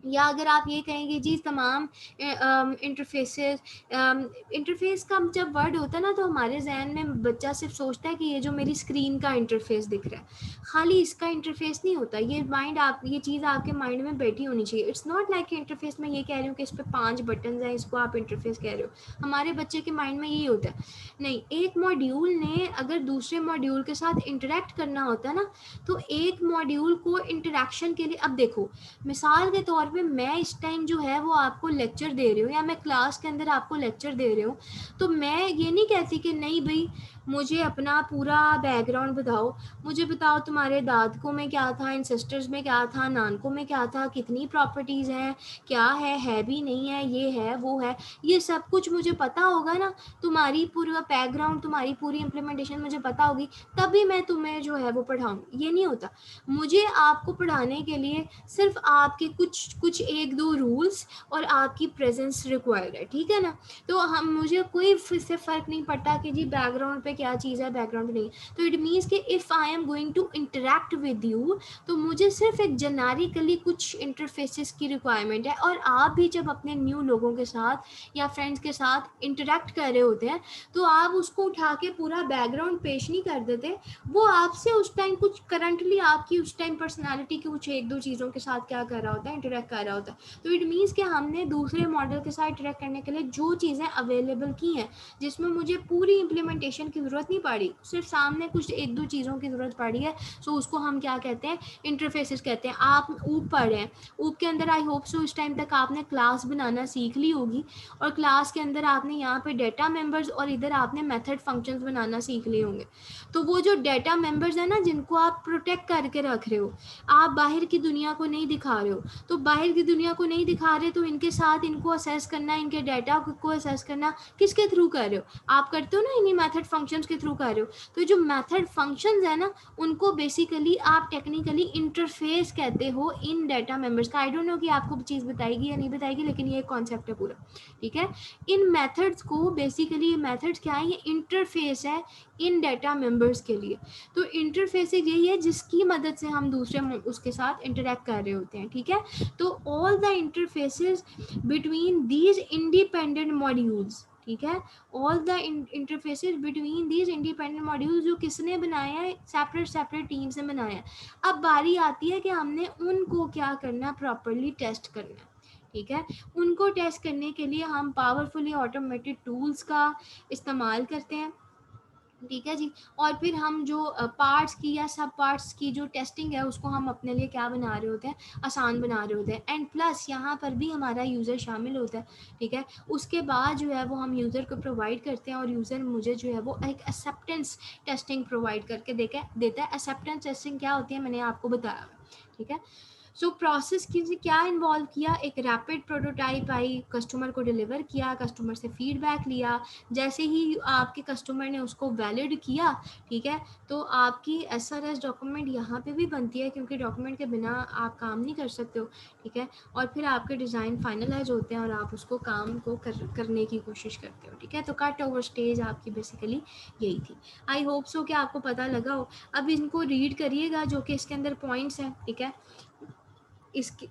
या अगर आप ये कहेंगे जी तमाम इंटरफेसेस, इंटरफेस का जब वर्ड होता है ना तो हमारे जहन में बच्चा सिर्फ सोचता है कि ये जो मेरी स्क्रीन का इंटरफेस दिख रहा है, खाली इसका इंटरफेस नहीं होता, ये माइंड आप ये चीज़ आपके माइंड में बैठी होनी चाहिए। इट्स नॉट लाइक इंटरफेस में ये कह रही हूँ कि इस पर 5 बटन हैं, इसको आप इंटरफेस कह रहे हो, हमारे बच्चे के माइंड में यही होता है। नहीं, एक मॉड्यूल ने अगर दूसरे मॉड्यूल के साथ इंटरेक्ट करना होता है ना, तो एक मॉड्यूल को इंटरेक्शन के लिए, अब देखो मिसाल के तौर पे मैं इस टाइम जो है वो आपको लेक्चर दे रही हूँ या मैं क्लास के अंदर आपको लेक्चर दे रही हूँ, तो मैं ये नहीं कहती कि नहीं भाई मुझे अपना पूरा बैकग्राउंड बताओ, मुझे बताओ तुम्हारे दादकों में क्या था, इंसेस्टर्स में क्या था, नानकों में क्या था, कितनी प्रॉपर्टीज़ हैं, क्या है भी नहीं है, ये है वो है, ये सब कुछ मुझे पता होगा ना, तुम्हारी पूरा बैकग्राउंड तुम्हारी पूरी इम्प्लीमेंटेशन मुझे पता होगी, तभी मैं तुम्हें जो है वो पढ़ाऊँगी। ये नहीं होता, मुझे आपको पढ़ाने के लिए सिर्फ आपके कुछ एक दो रूल्स और आपकी प्रेजेंस रिक्वायर्ड है, ठीक है ना। तो हम मुझे कोई इससे फ़र्क नहीं पड़ता कि जी बैकग्राउंड पे क्या चीज़ है, बैकग्राउंड नहीं। तो इट मीन्स कि if I am going to interact with you, तो मुझे सिर्फ एक जेनेरिकली कुछ इंटरफेसेस की रिक्वायरमेंट है, और आप भी जब अपने न्यू लोगों के साथ या फ्रेंड्स के साथ इंटरेक्ट कर रहे होते हैं तो आप उसको उठा के पूरा बैकग्राउंड पेश नहीं कर देते, वो आपसे उस टाइम कुछ करंटली आपकी उस टाइम पर्सनालिटी की कुछ एक दो चीज़ों के साथ क्या कर रहा होता है, इंटरेक्ट कर रहा होता है। तो इट मीन्स कि हमने दूसरे मॉडल के साथ इंटरेक्ट करने के लिए जो चीज़ें अवेलेबल की हैं, जिसमें मुझे पूरी इम्प्लीमेंटेशन की ज़रूरत नहीं पड़ी, सिर्फ सामने कुछ एक दो चीज़ों की ज़रूरत पड़ी है, सो उसको हम क्या कहते हैं, इंटरफेसेस कहते हैं। आप ऊप पढ़ रहे हैं, ऊप के अंदर आई होप सो इस टाइम तक आपने क्लास बनाना सीख ली होगी, और क्लास के अंदर आपने यहाँ पे डेटा मेंबर्स और इधर आपने मेथड फंक्शंस बनाना सीख लिए होंगे। तो वो जो डेटा मेंबर्स है ना जिनको आप प्रोटेक्ट करके रख रहे हो, आप बाहर की दुनिया को नहीं दिखा रहे हो, तो बाहर की दुनिया को नहीं दिखा रहे तो इनके साथ इनको असेस करना, इनके डेटा को असेस करना किसके थ्रू कर रहे हो, आप करते हो ना इन्हीं मेथड फंक्शंस के थ्रू कर रहे हो। तो जो मेथड फंक्शंस है ना उनको बेसिकली आप टेक्निकली इंटरफेस कहते हो इन डेटा मेंबर्स का। आई डोंट नो कि आपको चीज़ बताएगी या नहीं बताएगी, लेकिन ये कॉन्सेप्ट है पूरा, ठीक है। इन मेथड्स को बेसिकली, ये मेथड्स क्या है, ये इंटरफेस है इन डेटा मेंबर्स के लिए। तो इंटरफेस यही है जिसकी मदद से हम दूसरे उसके साथ इंटरेक्ट कर रहे होते हैं, ठीक है। तो all the interfaces between these independent modules, ठीक है, all the interfaces between these independent modules जो किसने बनाया है, सेपरेट सेपरेट टीम से बनाया है। अब बारी आती है कि हमने उनको क्या करना, प्रॉपरली टेस्ट करना है, ठीक है। उनको टेस्ट करने के लिए हम पावरफुली ऑटोमेटेड टूल्स का इस्तेमाल करते हैं, ठीक है जी। और फिर हम जो पार्ट्स की या सब पार्ट्स की जो टेस्टिंग है उसको हम अपने लिए क्या बना रहे होते हैं, आसान बना रहे होते हैं। एंड प्लस यहाँ पर भी हमारा यूज़र शामिल होता है, ठीक है। उसके बाद जो है वो हम यूज़र को प्रोवाइड करते हैं और यूज़र मुझे जो है वो एक एक्सेप्टेंस टेस्टिंग प्रोवाइड करके देता है। एक्सेप्टेंस टेस्टिंग क्या होती है मैंने आपको बताया, ठीक है। सो प्रोसेस की क्या इन्वॉल्व किया, एक रैपिड प्रोटोटाइप आई, कस्टमर को डिलीवर किया, कस्टमर से फीडबैक लिया, जैसे ही आपके कस्टमर ने उसको वैलिड किया, ठीक है, तो आपकी SRS डॉक्यूमेंट यहाँ पे भी बनती है, क्योंकि डॉक्यूमेंट के बिना आप काम नहीं कर सकते हो, ठीक है। और फिर आपके डिज़ाइन फाइनलाइज होते हैं और आप उसको काम को करने की कोशिश करते हो, ठीक है। तो कट ओवर स्टेज आपकी बेसिकली यही थी। आई होप सो कि आपको पता लगा हो। अब इनको रीड करिएगा जो कि इसके अंदर पॉइंट्स हैं, ठीक है। इसके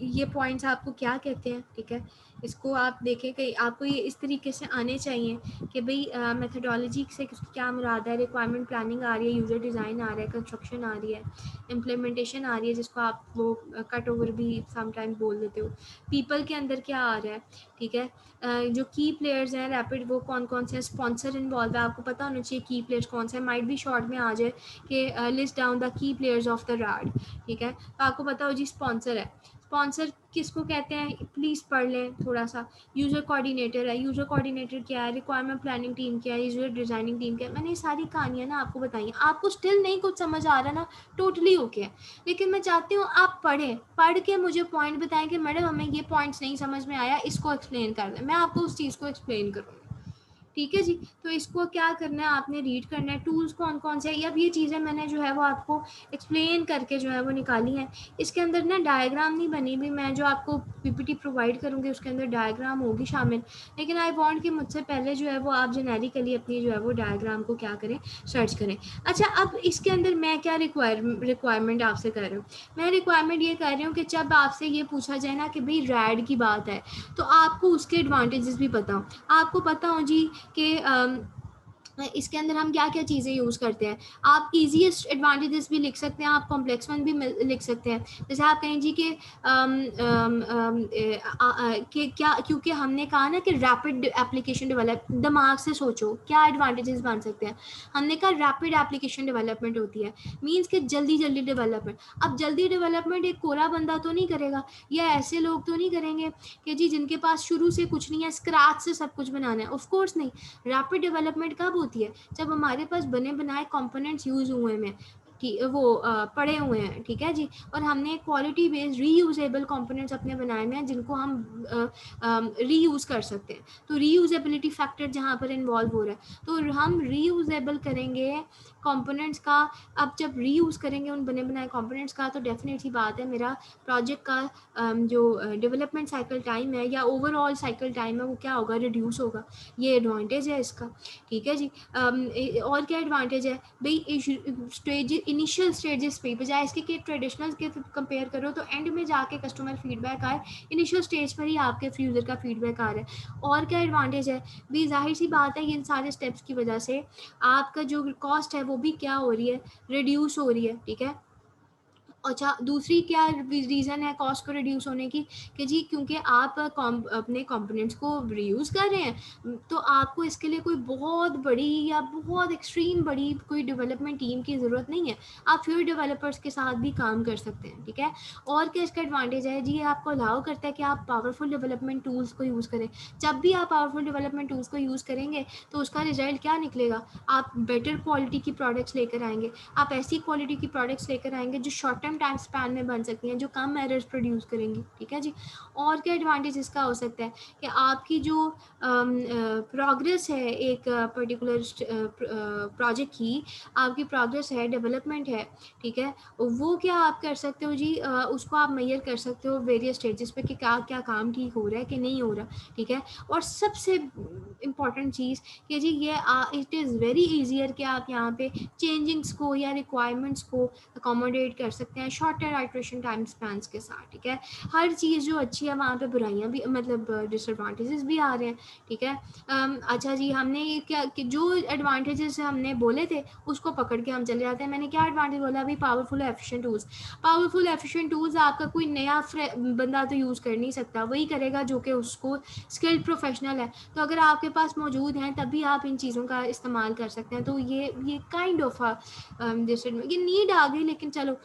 ये पॉइंट्स आपको क्या कहते हैं, ठीक है। इसको आप देखें कि आपको ये इस तरीके से आने चाहिए कि भाई मेथडोलॉजी से क्या मुराद है, रिक्वायरमेंट प्लानिंग आ रही है, यूज़र डिज़ाइन आ रहा है, कंस्ट्रक्शन आ रही है, इम्प्लीमेंटेशन आ रही है, जिसको आप वो कट ओवर भी समटाइम बोल देते हो, पीपल के अंदर क्या आ रहा है, ठीक है, जो की प्लेयर्स हैं रैपिड वो कौन कौन से हैं, स्पॉन्सर इन्वॉल्व है, आपको पता होना चाहिए की प्लेयर्स कौन से हैं, माइट भी शॉर्ट में आ जाए कि list down the key players of the red, ठीक है, तो आपको पता हो जी स्पॉन्सर है, स्पॉन्सर किसको कहते हैं प्लीज़ पढ़ लें थोड़ा सा, यूज़र कोऑर्डिनेटर है, यूज़र कोऑर्डिनेटर क्या है, रिक्वायरमेंट प्लानिंग टीम क्या है, यूज़र डिज़ाइनिंग टीम क्या है, मैंने ये सारी कहानियाँ ना आपको बताई, आपको स्टिल नहीं कुछ समझ आ रहा ना, टोटली ओके है, लेकिन मैं चाहती हूँ आप पढ़ें, पढ़ के मुझे पॉइंट बताएं कि मैडम हमें ये पॉइंट्स नहीं समझ में आया, इसको एक्सप्लेन कर दें, मैं आपको उस चीज़ को एक्सप्लेन करूँगी, ठीक है जी। तो इसको क्या करना है, आपने रीड करना है, टूल्स कौन कौन से, अब ये चीज़ें मैंने जो है वो आपको एक्सप्लेन करके जो है वो निकाली हैं, इसके अंदर ना डायग्राम नहीं बनी भी, मैं जो आपको पीपीटी प्रोवाइड करूँगी उसके अंदर डायग्राम होगी शामिल, लेकिन आई वांट कि मुझसे पहले जो है वो आप जेनेरिकली अपनी जो है वो डायग्राम को क्या करें, सर्च करें। अच्छा, अब इसके अंदर मैं क्या रिक्वायरमेंट आपसे कर रही हूँ, मैं रिक्वायरमेंट ये कर रही हूँ कि जब आपसे ये पूछा जाए ना कि भाई रैड की बात है, तो आपको उसके एडवांटेजेस भी पता हो, आपको पता हो जी कि इसके अंदर हम क्या क्या चीज़ें यूज़ करते हैं, आप ईजीएस्ट एडवांटेजेस भी लिख सकते हैं, आप कॉम्प्लेक्स वन भी लिख सकते हैं, जैसे आप कहें जी कि क्या, क्योंकि हमने कहा ना कि रैपिड एप्लीकेशन डेवलप, दिमाग से सोचो क्या एडवांटेजेस बन सकते हैं, हमने कहा रैपिड एप्लीकेशन डेवलपमेंट होती है, मीन्स कि जल्दी जल्दी डेवलपमेंट, अब जल्दी डेवलपमेंट एक कोरा बंदा तो नहीं करेगा, या ऐसे लोग तो नहीं करेंगे कि जी जिनके पास शुरू से कुछ नहीं है, स्क्रैच से सब कुछ बनाना है, ऑफ कोर्स नहीं, रैपिड डेवलपमेंट कब होती है, जब हमारे पास बने बनाए कंपोनेंट्स यूज हुए हैं, वो पड़े हुए हैं, ठीक है जी, और हमने क्वालिटी बेस्ड रीयूजेबल कंपोनेंट्स अपने बनाए हुए हैं जिनको हम रीयूज कर सकते हैं, तो रीयूजेबिलिटी फैक्टर जहाँ पर इन्वॉल्व हो रहा है, तो हम रीयूजेबल करेंगे कंपोनेंट्स का, अब जब रीयूज करेंगे उन बने बनाए कंपोनेंट्स का, तो डेफिनेटली बात है मेरा प्रोजेक्ट का जो डेवलपमेंट साइकिल टाइम है या ओवरऑल साइकिल टाइम है वो क्या होगा, रिड्यूस होगा, ये एडवांटेज है इसका, ठीक है जी। और क्या एडवांटेज है भाई, स्टेज इनिशियल स्टेजेस पे बजाय इसके कि ट्रेडिशनल के कंपेयर करो तो एंड में जाके कस्टमर फीडबैक आए, इनिशियल स्टेज पर ही आपके यूज़र का फीडबैक आ रहा है, और क्या एडवांटेज है भाई, जाहिर सी बात है इन सारे स्टेप्स की वजह से आपका जो कॉस्ट है वो भी क्या हो रही है, रिड्यूस हो रही है, ठीक है। अच्छा, दूसरी क्या रीज़न है कॉस्ट को रिड्यूस होने की, कि जी क्योंकि आप अपने कंपोनेंट्स को रीयूज़ कर रहे हैं, तो आपको इसके लिए कोई बहुत बड़ी या बहुत एक्सट्रीम बड़ी कोई डेवलपमेंट टीम की ज़रूरत नहीं है, आप फ्यू डेवलपर्स के साथ भी काम कर सकते हैं, ठीक है। और क्या इसका एडवांटेज है जी, ये आपको अलाउ करता है कि आप पावरफुल डेवलपमेंट टूल्स को यूज़ करें, जब भी आप पावरफुल डेवलपमेंट टूल्स को यूज़ करेंगे तो उसका रिजल्ट क्या निकलेगा, आप बेटर क्वालिटी की प्रोडक्ट्स लेकर आएंगे, आप ऐसी क्वालिटी की प्रोडक्ट्स लेकर आएंगे जो शॉर्ट टर्म टाइम स्पैन में बन सकती हैं, जो कम एरर्स प्रोड्यूस करेंगी, ठीक है जी। और क्या एडवांटेज इसका हो सकता है कि आपकी जो प्रोग्रेस है एक पर्टिकुलर प्रोजेक्ट की, आपकी प्रोग्रेस है, डेवलपमेंट है, ठीक है, वो क्या आप कर सकते हो जी, उसको आप मेजर कर सकते हो वेरियस स्टेजेस पे कि क्या क्या काम ठीक हो रहा है कि नहीं हो रहा, ठीक है। और सबसे इम्पॉर्टेंट चीज़ कि जी ये इट इज़ वेरी ईजियर कि आप यहाँ पे चेंजिंग्स को या रिक्वायरमेंट्स को अकोमोडेट कर सकते हैं शॉर्टर आइट्रेशन टाइम स्पैन्स के साथ, ठीक है। हर चीज़ जो अच्छी है वहाँ पे बुराइयाँ भी, मतलब डिसएडवांटेजेस भी आ रहे हैं, ठीक है। अच्छा जी, हमने ये क्या कि जो एडवांटेजेस हमने बोले थे उसको पकड़ के हम चले जाते हैं, मैंने क्या एडवांटेज बोला अभी, powerful efficient tools, powerful efficient tools आपका कोई नया बंदा तो यूज़ कर नहीं सकता, वही करेगा जो कि उसको स्किल्ड प्रोफेशनल है, तो अगर आपके पास मौजूद हैं तभी आप इन चीज़ों का इस्तेमाल कर सकते हैं, तो ये काइंड ऑफ जैसे ये नीड आ गई, लेकिन चलो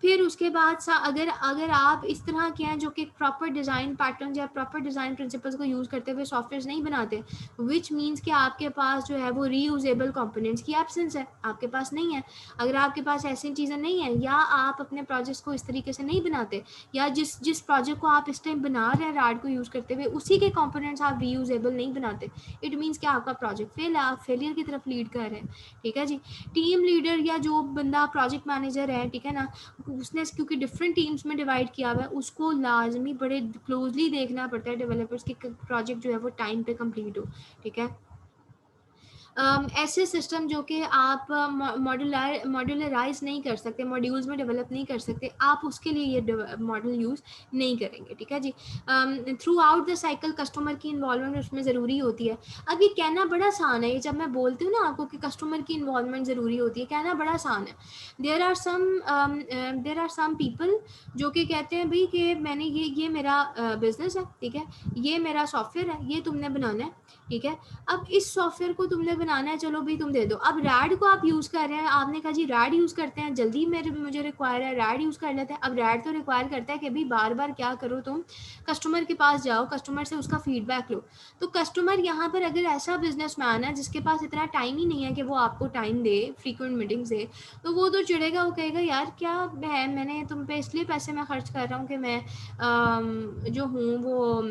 फिर उसके बाद अगर अगर आप इस तरह के हैं जो कि प्रॉपर डिज़ाइन पैटर्न या प्रॉपर डिज़ाइन प्रिंसिपल्स को यूज़ करते हुए सॉफ्टवेयर नहीं बनाते, विच मीन्स कि आपके पास जो है वो रीयूजेबल कंपोनेंट्स की एब्सेंस है, आपके पास नहीं है। अगर आपके पास ऐसी चीज़ें नहीं है, या आप अपने प्रोजेक्ट्स को इस तरीके से नहीं बनाते, या जिस जिस प्रोजेक्ट को आप इस टाइम बना रहे हैं राड को यूज़ करते हुए उसी के कंपोनेंट्स आप रीयूजेबल नहीं बनाते, इट मीन्स कि आपका प्रोजेक्ट फेल है, आप फेलियर की तरफ लीड कर रहे हैं, ठीक है जी। टीम लीडर या जो बंदा प्रोजेक्ट मैनेजर है, ठीक है ना, उसने क्योंकि डिफरेंट टीम्स में डिवाइड किया हुआ है, उसको लाजमी बड़े क्लोजली देखना पड़ता है डेवलपर्स की प्रोजेक्ट जो है वो टाइम पे कंप्लीट हो, ठीक है। ऐसे सिस्टम जो कि आप मॉड्यूलराइज नहीं कर सकते, मॉड्यूल्स में डेवलप नहीं कर सकते, आप उसके लिए ये मॉडल यूज़ नहीं करेंगे, ठीक है जी। Throughout the cycle customer की इन्वॉल्वमेंट उसमें ज़रूरी होती है। अब ये कहना बड़ा आसान है, ये जब मैं बोलती हूँ ना आपको कि कस्टमर की इन्वॉल्वमेंट ज़रूरी होती है, कहना बड़ा आसान है। देर आर सम पीपल जो कि कहते हैं भाई कि मैंने ये मेरा बिजनेस है, ठीक है, ये मेरा सॉफ्टवेयर है, ये तुमने बनाना है, ठीक है, अब इस सॉफ्टवेयर को तुमने बनाना है, चलो भाई तुम दे दो। अब रैड को आप यूज़ कर रहे हैं, आपने कहा जी रैड यूज़ करते हैं, जल्दी मुझे रिक्वायर है, रैड यूज़ कर लेते हैं। अब रैड तो रिक्वायर करता है कि भाई बार बार क्या करो, तुम कस्टमर के पास जाओ, कस्टमर से उसका फीडबैक लो। तो कस्टमर यहाँ पर अगर ऐसा बिजनेसमैन है जिसके पास इतना टाइम ही नहीं है कि वो आपको टाइम दे, फ्रीक्वेंट मीटिंग्स दे, तो वो तो चिढ़ेगा, वो कहेगा यार क्या है, मैंने तुम पे इसलिए पैसे मैं खर्च कर रहा हूँ कि मैं जो हूँ वो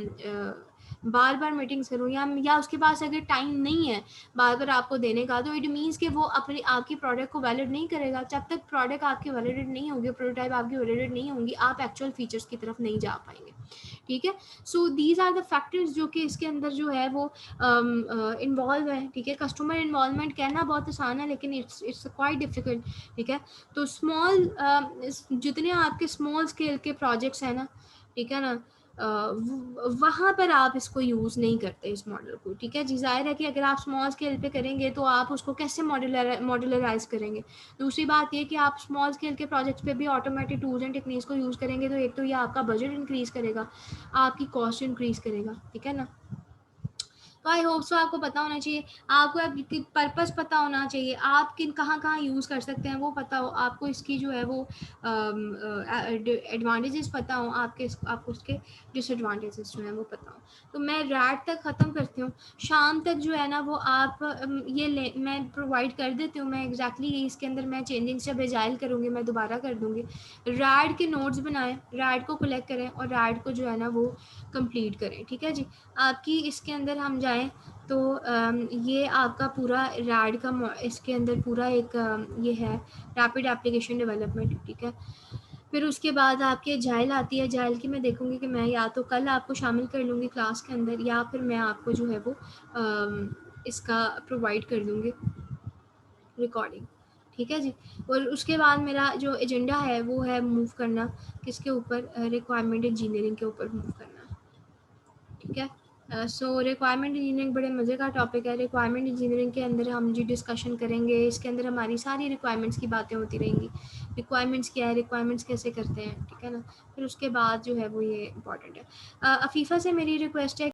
बार बार मीटिंग्स करूँ, या उसके पास अगर टाइम नहीं है बार बार आपको देने का, तो इट मीन्स कि वो अपनी आपकी प्रोडक्ट को वैलिड नहीं करेगा। जब तक प्रोडक्ट आपकी वैलिडेट नहीं होगी, प्रोटोटाइप आपकी वैलिडेट नहीं होंगी, आप एक्चुअल फीचर्स की तरफ नहीं जा पाएंगे, ठीक है। So these are the factors जो कि इसके अंदर जो है वो इन्वॉल्व है, ठीक है। कस्टमर इन्वॉल्वमेंट कहना बहुत आसान है, लेकिन इट्स क्वाइट डिफिकल्ट, ठीक है। तो स्मॉल जितने आपके स्मॉल स्केल के प्रोजेक्ट्स हैं ना, ठीक है ना, वहाँ पर आप इसको यूज़ नहीं करते इस मॉडल को, ठीक है जी। जाहिर है कि अगर आप स्मॉल स्केल पे करेंगे तो आप उसको कैसे मॉड्यूलराइज करेंगे। दूसरी बात ये कि आप स्मॉल स्केल के प्रोजेक्ट्स पे भी ऑटोमेटिक टूल्स एंड टेक्निक्स को यूज़ करेंगे, तो एक तो ये आपका बजट इंक्रीज़ करेगा, आपकी कॉस्ट इंक्रीज़ करेगा, ठीक है ना। तो आई होप सो आपको पता होना चाहिए, आपको पर्पस पता होना चाहिए, आप किन कहाँ यूज़ कर सकते हैं वो पता हो, आपको इसकी जो है वो एडवांटेजेस पता हो, आपको उसके डिसएडवांटेजेस जो हैं वो पता हो। तो मैं रैट तक ख़त्म करती हूँ, शाम तक जो है ना वो आप मैं प्रोवाइड कर देती हूँ। मैं एग्जैक्टली इसके अंदर मैं चेंजिंग जब एजाइल करूँगी मैं दोबारा कर दूँगी। रैड के नोट्स बनाएं, रैड को कलेक्ट करें और रैड को जो है ना वो कंप्लीट करें, ठीक है जी। आपकी इसके अंदर हम जाएं तो ये आपका पूरा रैड का इसके अंदर पूरा एक ये है रैपिड एप्लीकेशन डेवलपमेंट, ठीक है। फिर उसके बाद आपकी एजाइल आती है, एजाइल की मैं देखूंगी कि मैं या तो कल आपको शामिल कर लूँगी क्लास के अंदर, या फिर मैं आपको जो है वो इसका प्रोवाइड कर दूँगी रिकॉर्डिंग, ठीक है जी। और उसके बाद मेरा जो एजेंडा है वो है मूव करना किसके ऊपर, रिक्वायरमेंट इंजीनियरिंग के ऊपर मूव करना, ठीक है। सो रिक्वायरमेंट इंजीनियरिंग बड़े मज़े का टॉपिक है। रिक्वायरमेंट इंजीनियरिंग के अंदर हम जी डिस्कशन करेंगे, इसके अंदर हमारी सारी रिक्वायरमेंट्स की बातें होती रहेंगी, रिक्वायरमेंट्स क्या है, रिक्वायरमेंट्स कैसे करते हैं, ठीक है ना। फिर उसके बाद जो है वो ये इंपॉर्टेंट है। अफीफ़ा से मेरी रिक्वेस्ट है